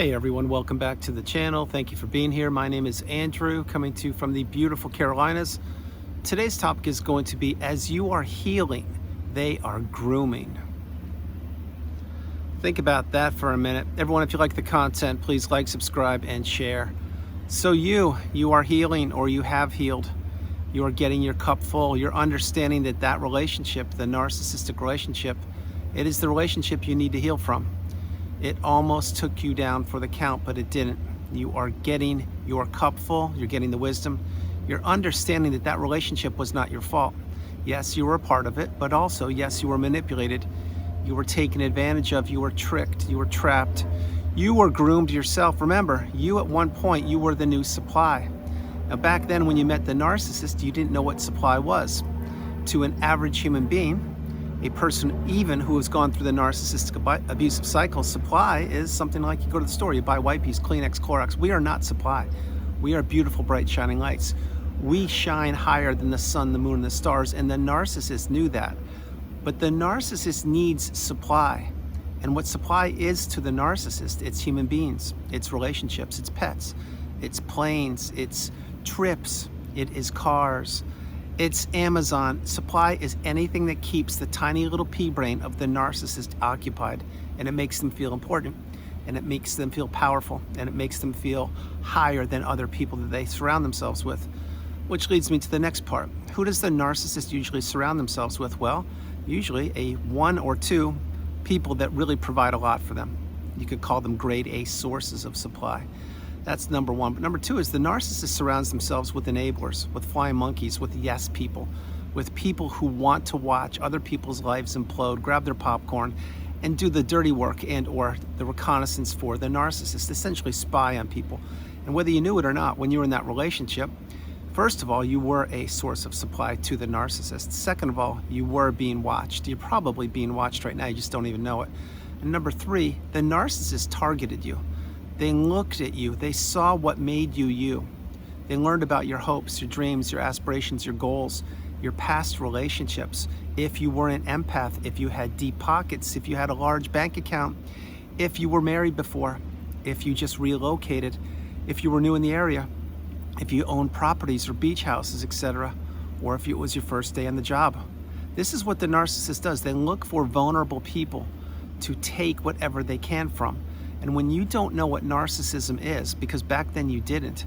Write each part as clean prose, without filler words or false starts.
Hey everyone, welcome back to the channel. Thank you for being here. My name is Andrew, coming to you from the beautiful Carolinas. Today's topic is going to be, as you are healing, they are grooming. Think about that for a minute. Everyone, if you like the content, please like, subscribe, and share. So you are healing, or you have healed. You are getting your cup full. You're understanding that that relationship, the narcissistic relationship, it is the relationship you need to heal from. It almost took you down for the count, but it didn't. You are getting your cup full. You're getting the wisdom. You're understanding that that relationship was not your fault. Yes, you were a part of it, but also, yes, you were manipulated. You were taken advantage of. You were tricked. You were trapped. You were groomed yourself. Remember, you at one point, you were the new supply. Now, back then when you met the narcissist, you didn't know what supply was. To an average human being, a person even who has gone through the narcissistic abusive cycle, supply is something like you go to the store, you buy wipes, Kleenex, Clorox. We are not supply. We are beautiful, bright, shining lights. We shine higher than the sun, the moon, and the stars, and the narcissist knew that. But the narcissist needs supply. And what supply is to the narcissist, it's human beings, it's relationships, it's pets, it's planes, it's trips, it is cars. It's Amazon. Supply is anything that keeps the tiny little pea brain of the narcissist occupied, and it makes them feel important, and it makes them feel powerful, and it makes them feel higher than other people that they surround themselves with. Which leads me to the next part. Who does the narcissist usually surround themselves with? Well, usually a one or two people that really provide a lot for them. You could call them grade A sources of supply. That's number one. But number two is the narcissist surrounds themselves with enablers, with flying monkeys, with yes people, with people who want to watch other people's lives implode, grab their popcorn, and do the dirty work and or the reconnaissance for the narcissist, essentially spy on people. And whether you knew it or not, when you were in that relationship, first of all, you were a source of supply to the narcissist. Second of all, you were being watched. You're probably being watched right now, you just don't even know it. And number three, the narcissist targeted you. They looked at you, they saw what made you you. They learned about your hopes, your dreams, your aspirations, your goals, your past relationships. If you were an empath, if you had deep pockets, if you had a large bank account, if you were married before, if you just relocated, if you were new in the area, if you owned properties or beach houses, etc., or if it was your first day on the job. This is what the narcissist does. They look for vulnerable people to take whatever they can from. And when you don't know what narcissism is, because back then you didn't,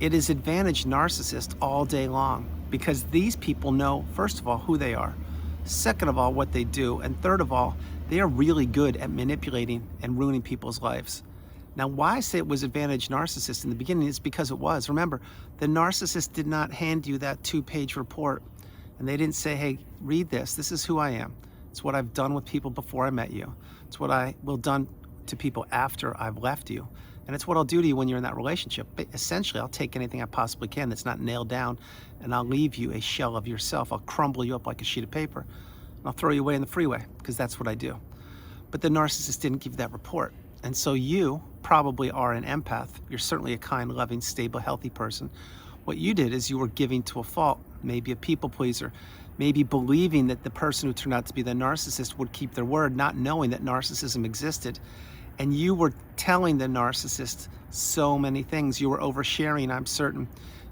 it is advantage narcissist all day long, because these people know, first of all, who they are, second of all, what they do, and third of all, they are really good at manipulating and ruining people's lives. Now, why I say it was advantage narcissist in the beginning is because it was. Remember, the narcissist did not hand you that 2-page report, and they didn't say, hey, read this. This is who I am. It's what I've done with people before I met you. It's what I will done to people after I've left you. And it's what I'll do to you when you're in that relationship. But essentially, I'll take anything I possibly can that's not nailed down, and I'll leave you a shell of yourself. I'll crumble you up like a sheet of paper, and I'll throw you away in the freeway, because that's what I do. But the narcissist didn't give you that report. And so you probably are an empath. You're certainly a kind, loving, stable, healthy person. What you did is you were giving to a fault, maybe a people pleaser, maybe believing that the person who turned out to be the narcissist would keep their word, not knowing that narcissism existed. And you were telling the narcissist so many things. You were oversharing, I'm certain.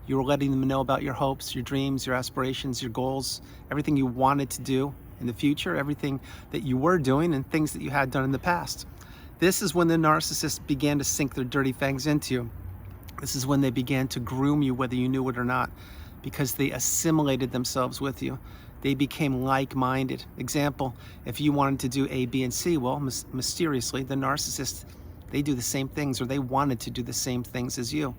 You were letting them know about your hopes, your dreams, your aspirations, your goals, everything you wanted to do in the future, everything that you were doing, and things that you had done in the past. This is when the narcissist began to sink their dirty fangs into you. This is when they began to groom you, whether you knew it or not, because they assimilated themselves with you. They became like-minded. Example, if you wanted to do A, B, and C, well, mysteriously, the narcissist, they do the same things, or they wanted to do the same things as you.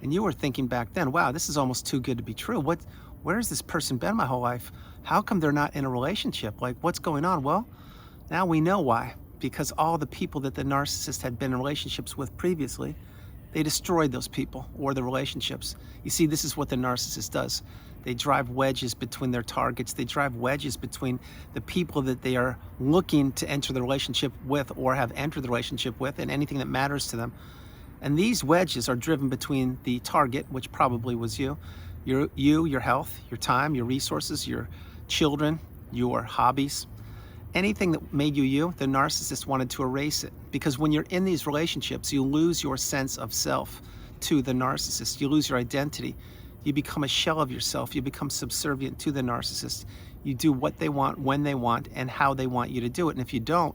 And you were thinking back then, wow, this is almost too good to be true. Where has this person been my whole life? How come they're not in a relationship? Like, what's going on? Well, now we know why. Because all the people that the narcissist had been in relationships with previously, they destroyed those people or the relationships. You see, this is what the narcissist does. They drive wedges between their targets. They drive wedges between the people that they are looking to enter the relationship with or have entered the relationship with, and anything that matters to them. And these wedges are driven between the target, which probably was you, your health, your time, your resources, your children, your hobbies, Anything that made you you, the narcissist wanted to erase it. Because when you're in these relationships, you lose your sense of self to the narcissist. You lose your identity. You become a shell of yourself. You become subservient to the narcissist. You do what they want, when they want, and how they want you to do it. And if you don't,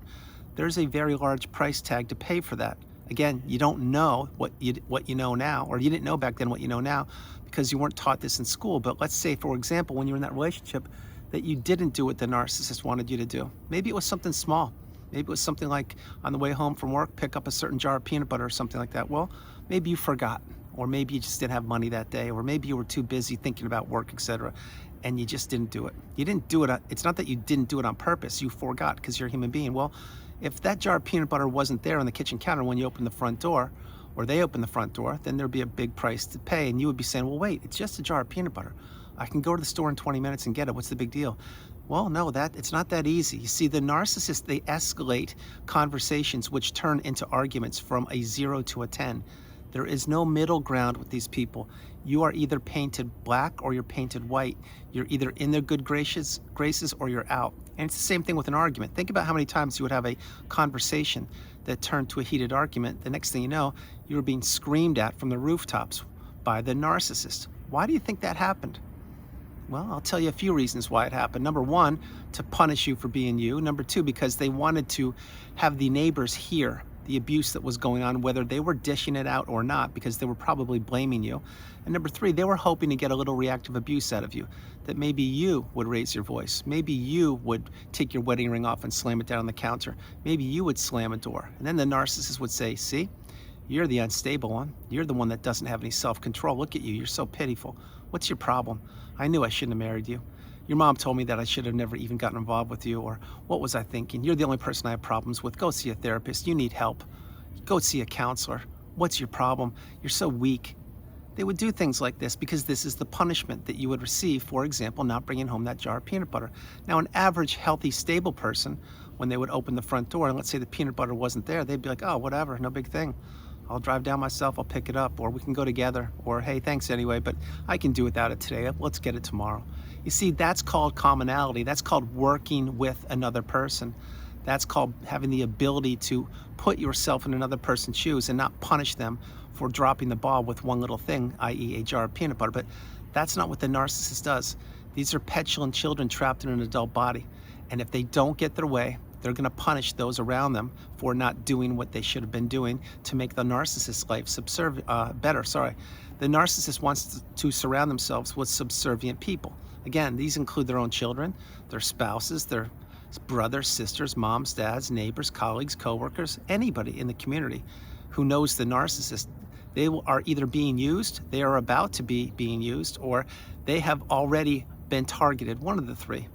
there's a very large price tag to pay for that. Again, you don't know what you know now, or you didn't know back then what you know now, because you weren't taught this in school. But let's say, for example, when you were in that relationship, that you didn't do what the narcissist wanted you to do. Maybe it was something small. Maybe it was something like on the way home from work, pick up a certain jar of peanut butter or something like that. Well, maybe you forgot, or maybe you just didn't have money that day, or maybe you were too busy thinking about work, etc., and you just didn't do it. You didn't do it. It's not that you didn't do it on purpose. You forgot because you're a human being. Well, if that jar of peanut butter wasn't there on the kitchen counter when you opened the front door, or they opened the front door, then there'd be a big price to pay, and you would be saying, well, wait, it's just a jar of peanut butter. I can go to the store in 20 minutes and get it. What's the big deal? Well, no, it's not that easy. You see, the narcissists, they escalate conversations which turn into arguments from a 0 to a 10. There is no middle ground with these people. You are either painted black or you're painted white. You're either in their good graces or you're out. And it's the same thing with an argument. Think about how many times you would have a conversation that turned to a heated argument. The next thing you know, you were being screamed at from the rooftops by the narcissist. Why do you think that happened? Well, I'll tell you a few reasons why it happened. Number one, to punish you for being you. Number two, because they wanted to have the neighbors hear the abuse that was going on, whether they were dishing it out or not, because they were probably blaming you. And number three, they were hoping to get a little reactive abuse out of you, that maybe you would raise your voice. Maybe you would take your wedding ring off and slam it down on the counter. Maybe you would slam a door. And then the narcissist would say, see, you're the unstable one. You're the one that doesn't have any self-control. Look at you, you're so pitiful. What's your problem? I knew I shouldn't have married you. Your mom told me that I should have never even gotten involved with you, or what was I thinking? You're the only person I have problems with. Go see a therapist. You need help. Go see a counselor. What's your problem? You're so weak. They would do things like this because this is the punishment that you would receive, for example, not bringing home that jar of peanut butter. Now, an average, healthy, stable person, when they would open the front door and let's say the peanut butter wasn't there, they'd be like, oh, whatever, no big thing. I'll drive down myself, I'll pick it up, or we can go together, or hey, thanks anyway, but I can do without it today. Let's get it tomorrow. You see, that's called commonality. That's called working with another person. That's called having the ability to put yourself in another person's shoes and not punish them for dropping the ball with one little thing, i.e. a jar of peanut butter. But that's not what the narcissist does. These are petulant children trapped in an adult body. And if they don't get their way, they're going to punish those around them for not doing what they should have been doing to make the narcissist's life better. The narcissist wants to surround themselves with subservient people. Again, these include their own children, their spouses, their brothers, sisters, moms, dads, neighbors, colleagues, co-workers, anybody in the community who knows the narcissist. They are either being used, they are about to be being used, or they have already been targeted, one of the three.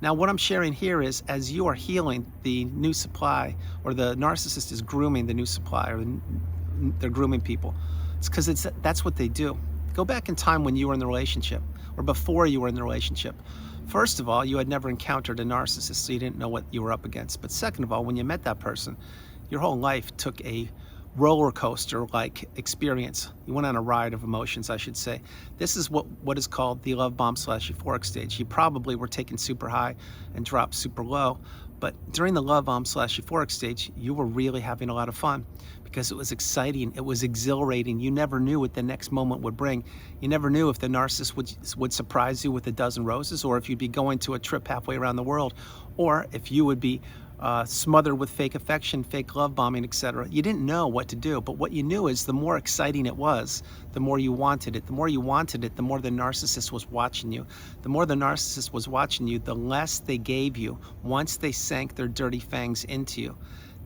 Now, what I'm sharing here is, as you are healing the new supply, or the narcissist is grooming the new supply, or they're grooming people. It's because that's what they do. Go back in time when you were in the relationship, or before you were in the relationship. First of all, you had never encountered a narcissist, so you didn't know what you were up against. But second of all, when you met that person, your whole life took a roller coaster-like experience. You went on a ride of emotions, I should say. This is what is called the love bomb / euphoric stage. You probably were taken super high and dropped super low, but during the love bomb / euphoric stage, you were really having a lot of fun because it was exciting, it was exhilarating. You never knew what the next moment would bring. You never knew if the narcissist would surprise you with a dozen roses, or if you'd be going to a trip halfway around the world, or if you would be smothered with fake affection, fake love bombing, etc. You didn't know what to do, but what you knew is the more exciting it was, the more you wanted it. The more you wanted it, the more the narcissist was watching you. The more the narcissist was watching you, the less they gave you once they sank their dirty fangs into you.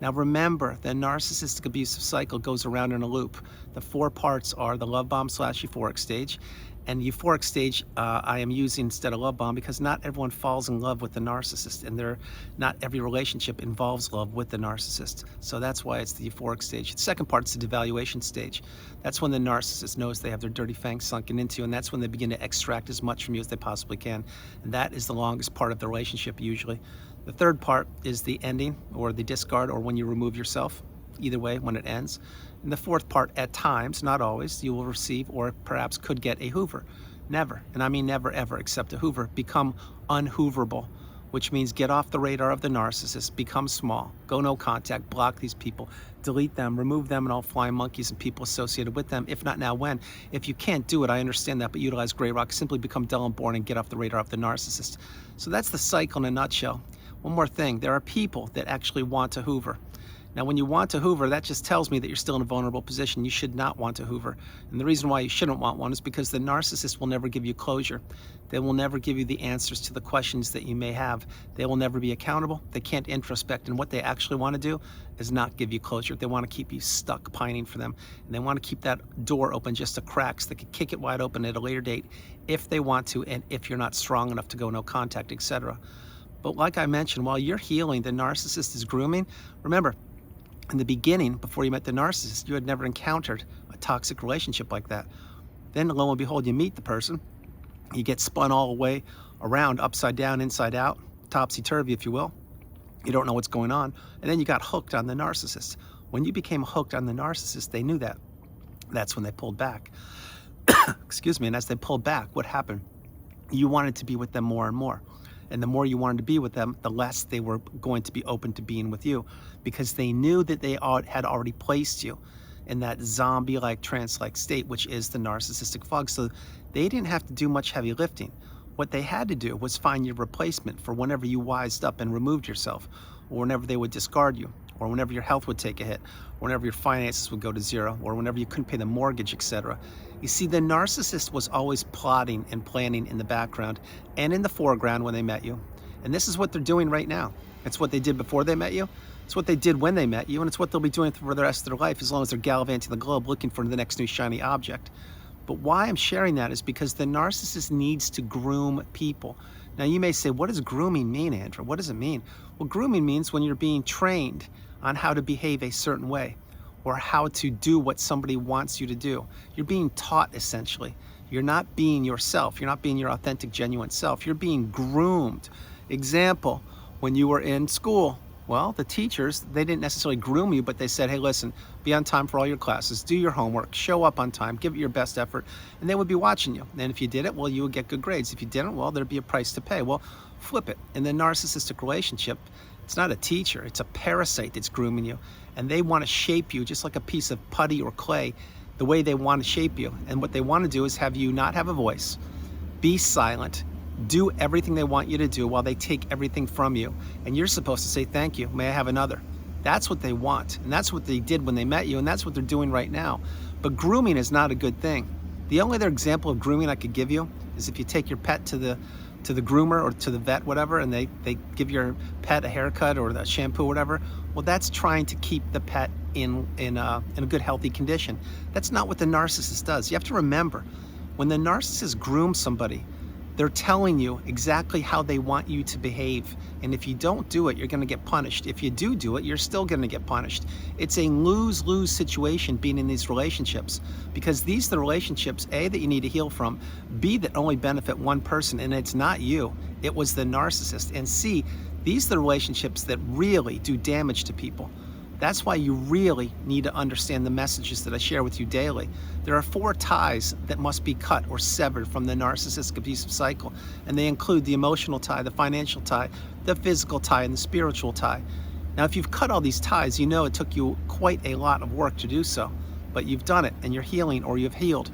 Now remember, the narcissistic abusive cycle goes around in a loop. The 4 parts are the love bomb / euphoric stage. And euphoric stage I am using instead of love bomb because not everyone falls in love with the narcissist, and not every relationship involves love with the narcissist. So that's why it's the euphoric stage. The second part is the devaluation stage. That's when the narcissist knows they have their dirty fangs sunken into you, and that's when they begin to extract as much from you as they possibly can. And that is the longest part of the relationship usually. The third part is the ending, or the discard, or when you remove yourself. Either way, when it ends. And the fourth part, at times, not always, you will receive or perhaps could get a Hoover. Never, and I mean never ever, accept a Hoover. Become unhooverable. which means get off the radar of the narcissist, become small, go no contact, block these people, delete them, remove them and all flying monkeys and people associated with them. If not now, when? If you can't do it, I understand that, but utilize gray rock, simply become dull and boring and get off the radar of the narcissist. So that's the cycle in a nutshell. One more thing, there are people that actually want to hoover. Now, when you want to hoover, that just tells me that you're still in a vulnerable position. You should not want to hoover. And the reason why you shouldn't want one is because the narcissist will never give you closure. They will never give you the answers to the questions that you may have. They will never be accountable. They can't introspect. And what they actually want to do is not give you closure. They want to keep you stuck pining for them. And they want to keep that door open just a crack so they can kick it wide open at a later date if they want to, and if you're not strong enough to go no contact, etc. But like I mentioned, while you're healing, the narcissist is grooming. Remember, in the beginning, before you met the narcissist, you had never encountered a toxic relationship like that. Then lo and behold, you meet the person, you get spun all the way around, upside down, inside out, topsy-turvy, if you will. You don't know what's going on. And then you got hooked on the narcissist. When you became hooked on the narcissist, they knew that. That's when they pulled back. Excuse me. And as they pulled back, what happened? You wanted to be with them more and more. And the more you wanted to be with them, the less they were going to be open to being with you, because they knew that they had already placed you in that zombie-like, trance-like state, which is the narcissistic fog. So they didn't have to do much heavy lifting. What they had to do was find your replacement for whenever you wised up and removed yourself, or whenever they would discard you, or whenever your health would take a hit, or whenever your finances would go to zero, or whenever you couldn't pay the mortgage, etc. You see, the narcissist was always plotting and planning in the background and in the foreground when they met you. And this is what they're doing right now. It's what they did before they met you. It's what they did when they met you. And it's what they'll be doing for the rest of their life, as long as they're gallivanting the globe looking for the next new shiny object. But why I'm sharing that is because the narcissist needs to groom people. Now, you may say, what does grooming mean, Andrew? What does it mean? Well, grooming means when you're being trained on how to behave a certain way, or how to do what somebody wants you to do. You're being taught, essentially. You're not being yourself. You're not being your authentic, genuine self. You're being groomed. Example, when you were in school, well, the teachers, they didn't necessarily groom you, but they said, hey, listen, be on time for all your classes, do your homework, show up on time, give it your best effort, and they would be watching you. And if you did it, well, you would get good grades. If you didn't, well, there'd be a price to pay. Well, flip it. In the narcissistic relationship, it's not a teacher, it's a parasite that's grooming you. And they want to shape you just like a piece of putty or clay, the way they want to shape you. And what they want to do is have you not have a voice, be silent, do everything they want you to do while they take everything from you. And you're supposed to say, thank you, may I have another? That's what they want. And that's what they did when they met you, and that's what they're doing right now. But grooming is not a good thing. The only other example of grooming I could give you is if you take your pet to the groomer or to the vet, whatever, and they give your pet a haircut or the shampoo, whatever. Well, that's trying to keep the pet in a good, healthy condition. That's not what the narcissist does. You have to remember, when the narcissist grooms somebody, they're telling you exactly how they want you to behave. And if you don't do it, you're going to get punished. If you do it, you're still going to get punished. It's a lose-lose situation being in these relationships, because these are the relationships, A, that you need to heal from, B, that only benefit one person, and it's not you. It was the narcissist. And C, these are the relationships that really do damage to people. That's why you really need to understand the messages that I share with you daily. There are 4 ties that must be cut or severed from the narcissistic abusive cycle, and they include the emotional tie, the financial tie, the physical tie, and the spiritual tie. Now, if you've cut all these ties, you know it took you quite a lot of work to do so, but you've done it, and you're healing, or you've healed,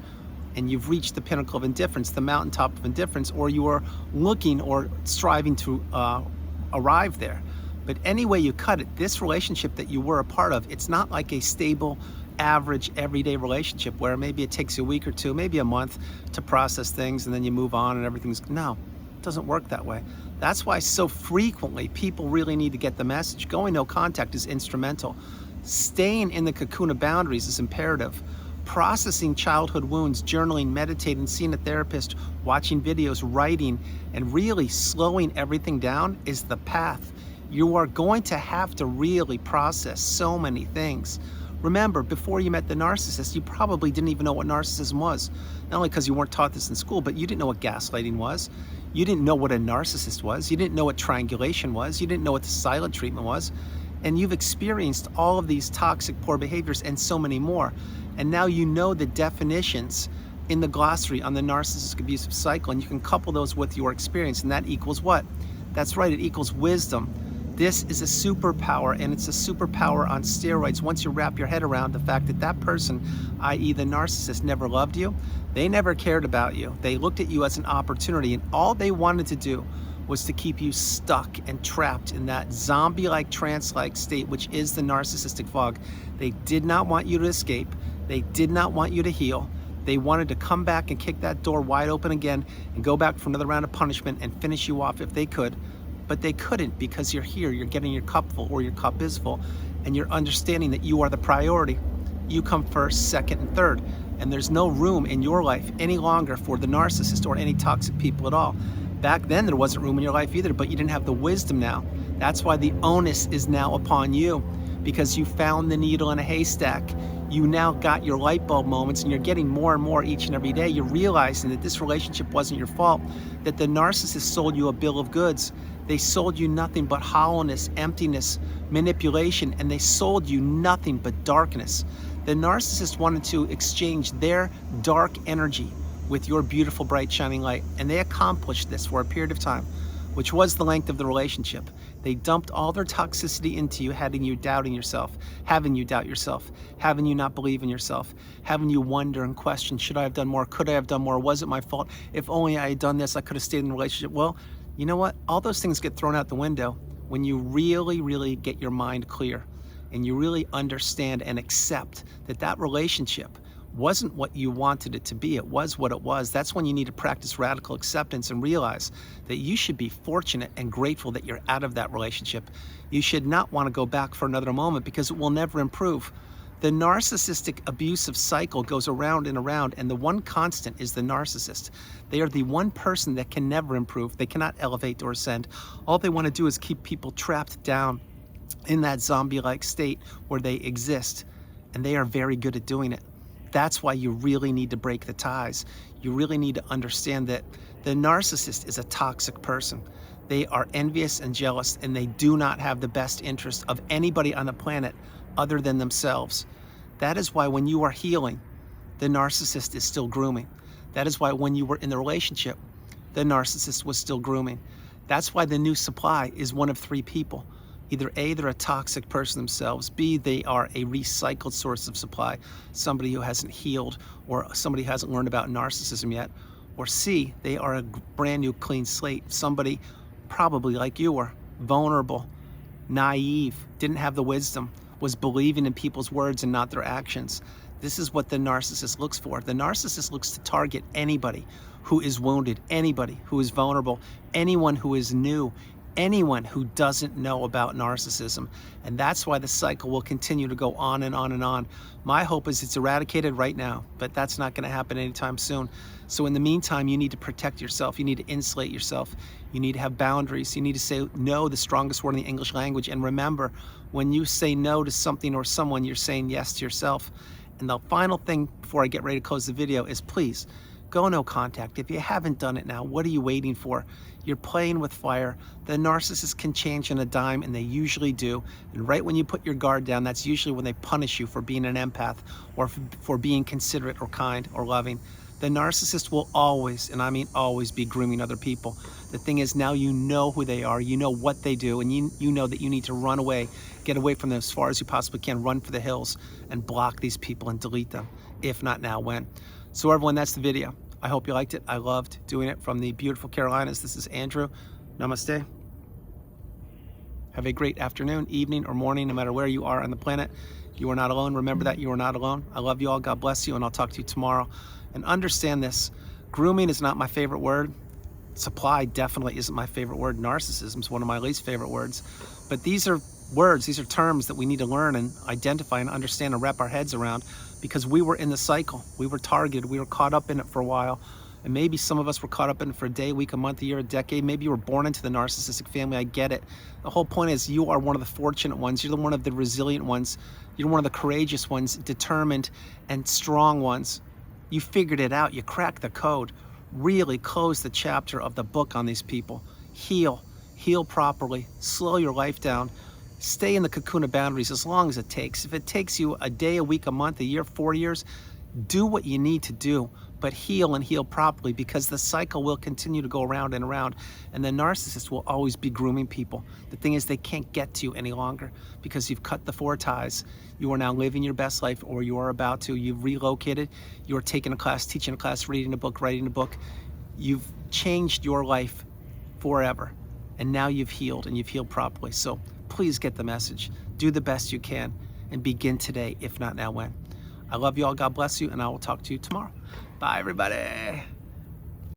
and you've reached the pinnacle of indifference, the mountaintop of indifference, or you are looking or striving to arrive there. But any way you cut it, this relationship that you were a part of, it's not like a stable, average, everyday relationship where maybe it takes you a week or two, maybe a month to process things, and then you move on and everything's, no, it doesn't work that way. That's why so frequently people really need to get the message. Going no contact is instrumental. Staying in the cocoon of boundaries is imperative. Processing childhood wounds, journaling, meditating, seeing a therapist, watching videos, writing, and really slowing everything down is the path. You are going to have to really process so many things. Remember, before you met the narcissist, you probably didn't even know what narcissism was. Not only because you weren't taught this in school, but you didn't know what gaslighting was. You didn't know what a narcissist was. You didn't know what triangulation was. You didn't know what the silent treatment was. And you've experienced all of these toxic, poor behaviors and so many more. And now you know the definitions in the glossary on the narcissistic abusive cycle, and you can couple those with your experience, and that equals what? That's right, it equals wisdom. This is a superpower, and it's a superpower on steroids once you wrap your head around the fact that that person, i.e. the narcissist, never loved you. They never cared about you. They looked at you as an opportunity, and all they wanted to do was to keep you stuck and trapped in that zombie-like, trance-like state, which is the narcissistic fog. They did not want you to escape. They did not want you to heal. They wanted to come back and kick that door wide open again and go back for another round of punishment and finish you off if they could. But they couldn't, because you're here, you're getting your cup full, or your cup is full, and you're understanding that you are the priority. You come first, second, and third. And there's no room in your life any longer for the narcissist or any toxic people at all. Back then, there wasn't room in your life either, but you didn't have the wisdom now. That's why the onus is now upon you, because you found the needle in a haystack. You now got your light bulb moments, and you're getting more and more each and every day. You're realizing that this relationship wasn't your fault, that the narcissist sold you a bill of goods. They sold you nothing but hollowness, emptiness, manipulation, and they sold you nothing but darkness. The narcissist wanted to exchange their dark energy with your beautiful, bright, shining light, and they accomplished this for a period of time, which was the length of the relationship. They dumped all their toxicity into you, having you doubting yourself, having you doubt yourself, having you not believe in yourself, having you wonder and question, should I have done more? Could I have done more? Was it my fault? If only I had done this, I could have stayed in the relationship. Well, you know what? All those things get thrown out the window when you really, really get your mind clear and you really understand and accept that that relationship wasn't what you wanted it to be. It was what it was. That's when you need to practice radical acceptance and realize that you should be fortunate and grateful that you're out of that relationship. You should not want to go back for another moment, because it will never improve. The narcissistic abusive cycle goes around and around, and the one constant is the narcissist. They are the one person that can never improve. They cannot elevate or ascend. All they want to do is keep people trapped down in that zombie-like state where they exist, and they are very good at doing it. That's why you really need to break the ties. You really need to understand that the narcissist is a toxic person. They are envious and jealous, and they do not have the best interest of anybody on the planet other than themselves. That is why when you are healing, the narcissist is still grooming. That is why when you were in the relationship, the narcissist was still grooming. That's why the new supply is one of three people. Either A, they're a toxic person themselves, B, they are a recycled source of supply, somebody who hasn't healed or somebody who hasn't learned about narcissism yet, or C, they are a brand new clean slate, somebody probably like you were, vulnerable, naive, didn't have the wisdom, was believing in people's words and not their actions. This is what the narcissist looks for. The narcissist looks to target anybody who is wounded, anybody who is vulnerable, anyone who is new, anyone who doesn't know about narcissism. And that's why the cycle will continue to go on and on and on. My hope is it's eradicated right now, but that's not going to happen anytime soon. So in the meantime, you need to protect yourself. You need to insulate yourself. You need to have boundaries. You need to say no, the strongest word in the English language. And remember, when you say no to something or someone, you're saying yes to yourself. And the final thing before I get ready to close the video is, please go no contact. If you haven't done it now, what are you waiting for? You're playing with fire. The narcissist can change on a dime, and they usually do. And right when you put your guard down, that's usually when they punish you for being an empath or for being considerate or kind or loving. The narcissist will always, and I mean always, be grooming other people. The thing is, now you know who they are, you know what they do, and you know that you need to run away, get away from them as far as you possibly can, run for the hills and block these people and delete them. If not now, when? So everyone, that's the video. I hope you liked it. I loved doing it from the beautiful Carolinas. This is Andrew. Namaste. Have a great afternoon, evening, or morning, no matter where you are on the planet. You are not alone. Remember that you are not alone. I love you all. God bless you, and I'll talk to you tomorrow. And understand this, grooming is not my favorite word. Supply definitely isn't my favorite word. Narcissism is one of my least favorite words. But these are words, these are terms that we need to learn and identify and understand and wrap our heads around, because we were in the cycle. We were targeted. We were caught up in it for a while. And maybe some of us were caught up in it for a day, week, a month, a year, a decade. Maybe you were born into the narcissistic family. I get it. The whole point is you are one of the fortunate ones. You're one of the resilient ones. You're one of the courageous ones, determined and strong ones. You figured it out. You cracked the code. Really close the chapter of the book on these people. Heal properly. Slow your life down. Stay in the cocoon of boundaries as long as it takes. If it takes you a day, a week, a month, a year, 4 years, Do what you need to do, but heal and heal properly, because the cycle will continue to go around and around, and the narcissist will always be grooming people. The thing is, they can't get to you any longer because you've cut the 4 ties. You are now living your best life, or you are about to. You've relocated, you're taking a class, teaching a class, reading a book, writing a book. You've changed your life forever, and now you've healed, and you've healed properly. So please get the message. Do the best you can, and begin today, if not now, when. I love you all. God bless you, and I will talk to you tomorrow. Bye, everybody.